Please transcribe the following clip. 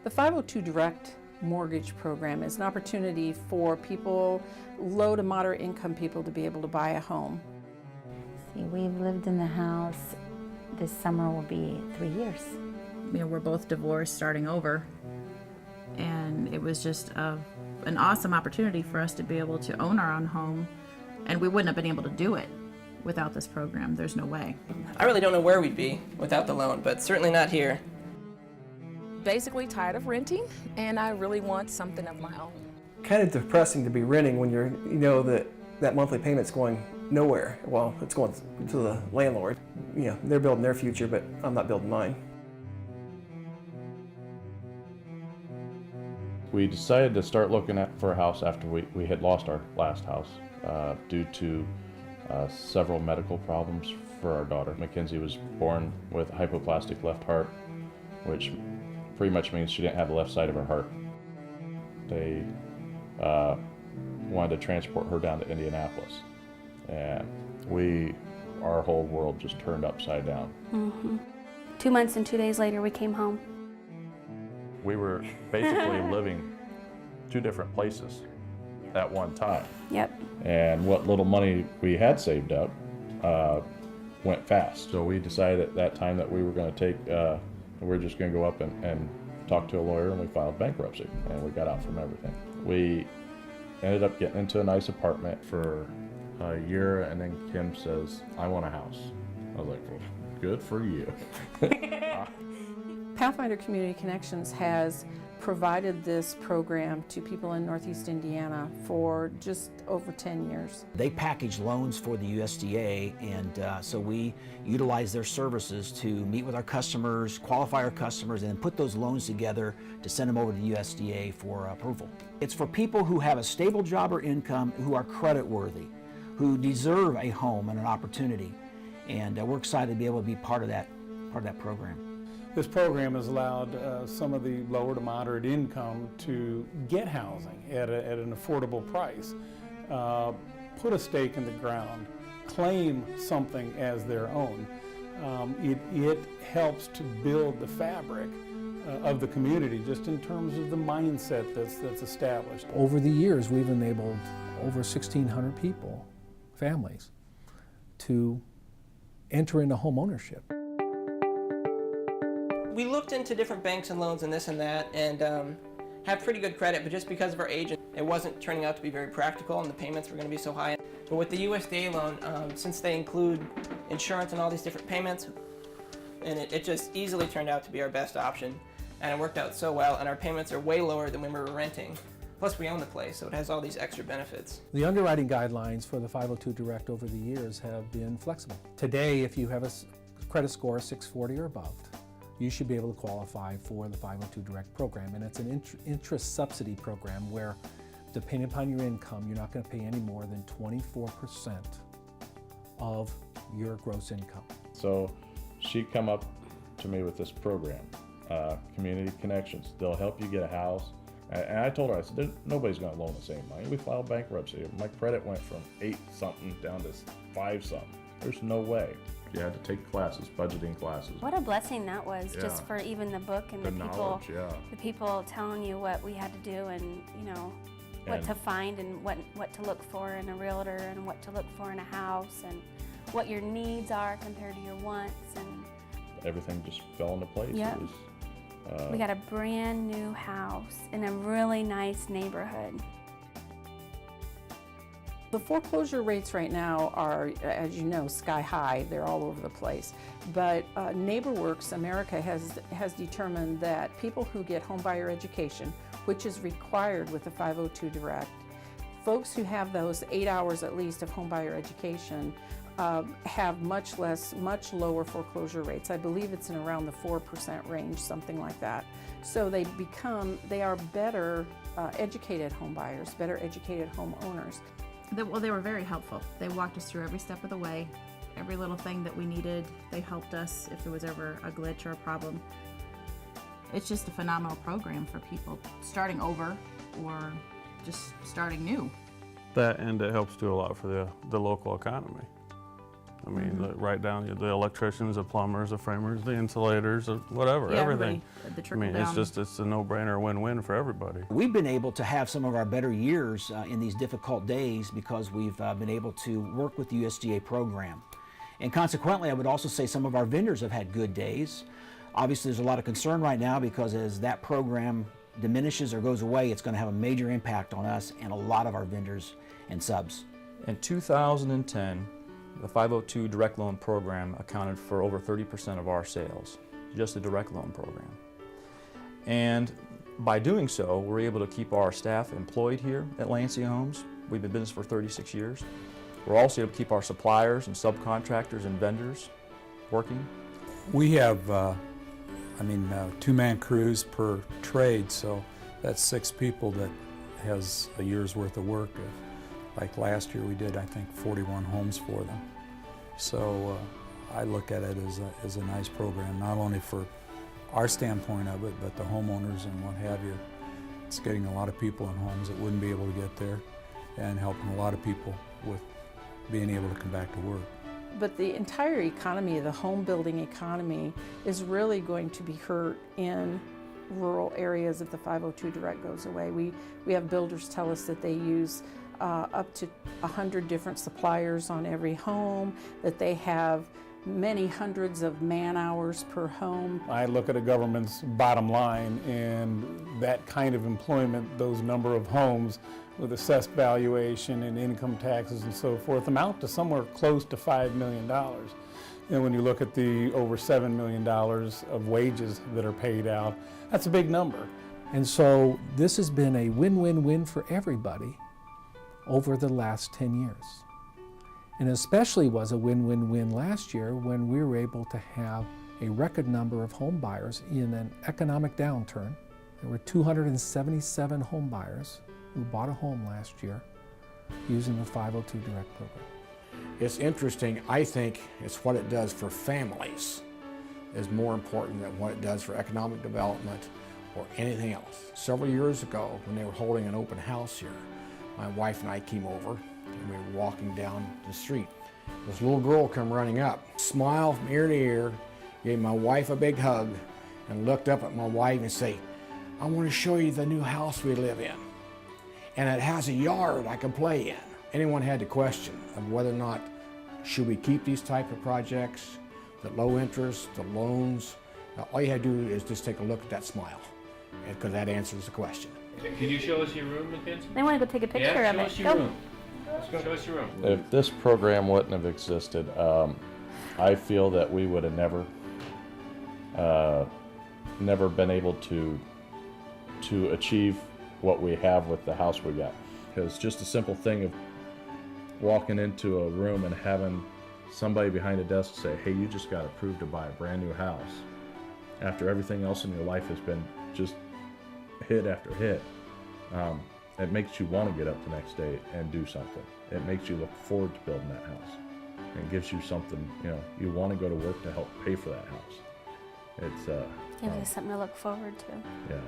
The 502 Direct Mortgage Program is an opportunity for people, low to moderate income people, to be able to buy a home. See, we've lived in the house, this summer will be 3 years. You know, we're both divorced, starting over, and it was just an awesome opportunity for us to be able to own our own home, and we wouldn't have been able to do it without this program. There's no way. I really don't know where we'd be without the loan, but certainly not here. Basically tired of renting, and I really want something of my own. Kind of depressing to be renting when you know that monthly payment's going nowhere. Well, it's going to the landlord. You know, they're building their future, but I'm not building mine. We decided to start looking for a house after we had lost our last house due to several medical problems for our daughter. Mackenzie was born with a hypoplastic left heart, which pretty much means she didn't have the left side of her heart. They wanted to transport her down to Indianapolis, and our whole world just turned upside down. Mm-hmm. 2 months and 2 days later, we came home. We were basically living two different places at one time. Yep. And what little money we had saved up went fast. So we decided at that time that we were going to we were just going to go up and talk to a lawyer, and we filed bankruptcy, and we got out from everything. We ended up getting into a nice apartment for a year, and then Kim says, "I want a house." I was like, "Well, good for you." Pathfinder Community Connections has provided this program to people in Northeast Indiana for just over 10 years. They package loans for the USDA, and so we utilize their services to meet with our customers, qualify our customers, and then put those loans together to send them over to the USDA for approval. It's for people who have a stable job or income, who are credit worthy, who deserve a home and an opportunity, and we're excited to be able to be part of that program. This program has allowed some of the lower to moderate income to get housing at an affordable price, put a stake in the ground, claim something as their own. It helps to build the fabric of the community, just in terms of the mindset that's established. Over the years, we've enabled over 1,600 people, families, to enter into home ownership. We looked into different banks and loans and this and that, and have pretty good credit, but just because of our age, it wasn't turning out to be very practical, and the payments were going to be so high. But with the USDA loan, since they include insurance and all these different payments, and it just easily turned out to be our best option, and it worked out so well, and our payments are way lower than when we were renting. Plus, we own the place, so it has all these extra benefits. The underwriting guidelines for the 502 Direct over the years have been flexible. Today, if you have a credit score of 640 or above, you should be able to qualify for the 502 Direct program. And it's an interest subsidy program where, depending upon your income, you're not going to pay any more than 24% of your gross income. So she come up to me with this program, Community Connections. They'll help you get a house. And I told her, I said, nobody's going to loan the same money. We filed bankruptcy. My credit went from 8-something down to 5-something. There's no way. You had to take classes, budgeting classes. What a blessing that was, just for even the book and the people telling you what we had to do, and what to find and what to look for in a realtor, and what to look for in a house, and what your needs are compared to your wants, and everything just fell into place. Yep. We got a brand new house in a really nice neighborhood. The foreclosure rates right now are, as you know, sky high. They're all over the place. But NeighborWorks America has determined that people who get homebuyer education, which is required with the 502 Direct, folks who have those 8 hours at least of homebuyer education have much lower foreclosure rates. I believe it's in around the 4% range, something like that. So they are better educated homebuyers, better educated homeowners. Well, they were very helpful. They walked us through every step of the way, every little thing that we needed. They helped us if there was ever a glitch or a problem. It's just a phenomenal program for people starting over or just starting new. That, and it helps do a lot for the local economy. I mean, right down the electricians, the plumbers, the framers, the insulators, whatever, Yeah, everything. The I trickle mean, down. it's a no-brainer, win-win for everybody. We've been able to have some of our better years in these difficult days because we've been able to work with the USDA program. And consequently, I would also say some of our vendors have had good days. Obviously, there's a lot of concern right now because as that program diminishes or goes away, it's going to have a major impact on us and a lot of our vendors and subs. In 2010, the 502 direct loan program accounted for over 30% of our sales, just the direct loan program. And by doing so, we're able to keep our staff employed here at Lancia Homes. We've been in business for 36 years. We're also able to keep our suppliers and subcontractors and vendors working. We have, two-man crews per trade, so that's 6 people that has a year's worth of work. Like last year we did, I think, 41 homes for them. So I look at it as a nice program, not only for our standpoint of it, but the homeowners and what have you. It's getting a lot of people in homes that wouldn't be able to get there and helping a lot of people with being able to come back to work. But the entire economy, the home building economy, is really going to be hurt in rural areas if the 502 direct goes away. We have builders tell us that they use up to 100 different suppliers on every home, that they have many hundreds of man hours per home. I look at a government's bottom line, and that kind of employment, those number of homes with assessed valuation and income taxes and so forth, amount to somewhere close to $5 million. And when you look at the over $7 million of wages that are paid out, that's a big number. And so this has been a win-win-win for everybody over the last 10 years. And especially was a win-win-win last year when we were able to have a record number of home buyers in an economic downturn. There were 277 home buyers who bought a home last year using the 502 direct program. It's interesting. I think it's what it does for families is more important than what it does for economic development or anything else. Several years ago, when they were holding an open house here, my wife and I came over and we were walking down the street. This little girl come running up, smiled from ear to ear, gave my wife a big hug, and looked up at my wife and say, "I want to show you the new house we live in. And it has a yard I can play in." Anyone had the question of whether or not should we keep these type of projects, the low interest, the loans. All you had to do is just take a look at that smile, because that answers the question. Can you show us your room, kids? They want to go take a picture of it. Show us your room. Show us your room. If this program wouldn't have existed, I feel that we would have never been able to achieve what we have with the house we got. Because just a simple thing of walking into a room and having somebody behind a desk say, "Hey, you just got approved to buy a brand new house," after everything else in your life has been just hit after hit, it makes you want to get up the next day and do something. It makes you look forward to building that house. It gives you something, you want to go to work to help pay for that house. It's Gives you something to look forward to. Yeah.